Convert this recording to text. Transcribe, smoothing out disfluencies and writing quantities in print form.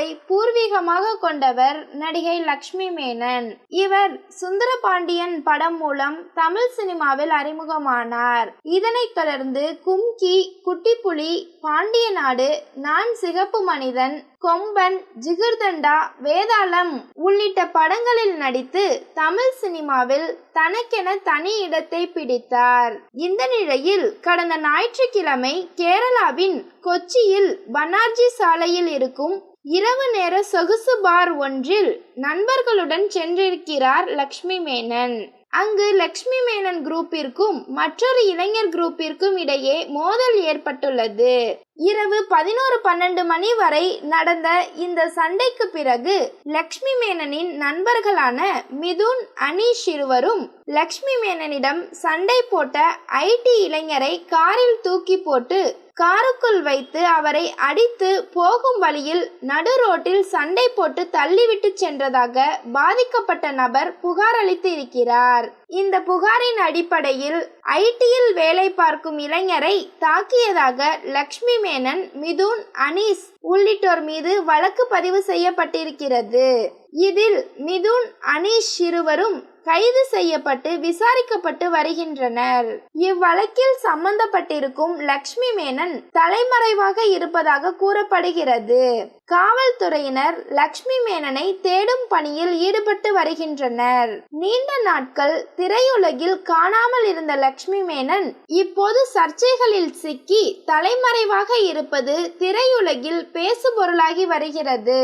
சினிமாவை பூர்வீகமாக கொண்டவர் நடிகை லக்ஷ்மி மேனன். இவர் சுந்தரபாண்டியன் படம் மூலம் தமிழ் சினிமாவில் அறிமுகமானார். இதனைத் தொடர்ந்து கும்கி, குட்டிப்புலி, பாண்டிய நாடு, நான் சிகப்பு மனிதன், கொம்பன், ஜிகர்தண்டா, வேதாளம் உள்ளிட்ட படங்களில் நடித்து தமிழ் சினிமாவில் தனக்கென தனி இடத்தை பிடித்தார். இந்த நிலையில் கடந்த ஞாயிற்றுக்கிழமை கேரளாவின் கொச்சியில் பனார்ஜி சாலையில் இருக்கும் இரவு நேர சொகுசு பார் ஒன்றில் நண்பர்களுடன் சென்றிருக்கிறார் லக்ஷ்மி மேனன். அங்கு லக்ஷ்மி மேனன் குரூப்பிற்கும் மற்றொரு இளைஞர் குரூப்பிற்கும் இடையே மோதல் ஏற்பட்டுள்ளது. இரவு 11-12 மணி வரை நடந்த இந்த சண்டைக்கு பிறகு லக்ஷ்மி மேனனின் நண்பர்களான மிதுன், அனீஷ் இருவரும் லக்ஷ்மி மேனனிடம் சண்டை போட்ட ஐடி இளைஞரை காரில் தூக்கி போட்டு காருக்குள் வைத்து அவரை அடித்து போகும் வழியில் நடு ரோட்டில் சண்டை போட்டு தள்ளிவிட்டு சென்றதாக பாதிக்கப்பட்ட நபர் புகார் அளித்து இருக்கிறார். இந்த புகாரின் அடிப்படையில் ஐடியில் வேலை பார்க்கும் இளைஞரை தாக்கியதாக லக்ஷ்மி மேனன், மிதுன், அனீஸ் உள்ளிட்டோர் மீது வழக்கு பதிவு செய்யப்பட்டிருக்கிறது. இதில் மிதுன், அனீஷ் இருவரும் கைது செய்யப்பட்டு விசாரிக்கப்பட்டு வருகின்றனர். இவ்வழக்கில் சம்பந்தப்பட்டிருக்கும் லக்ஷ்மி மேனன் தலைமறைவாக இருப்பதாக கூறப்படுகிறது. காவல்துறையினர் லக்ஷ்மி மேனனை தேடும் பணியில் ஈடுபட்டு வருகின்றனர். நீண்ட நாட்கள் திரையுலகில் காணாமல் இருந்த லக்ஷ்மி மேனன் இப்போது சர்ச்சைகளில் சிக்கி தலைமறைவாக இருப்பது திரையுலகில் பேசுபொருளாகி வருகிறது.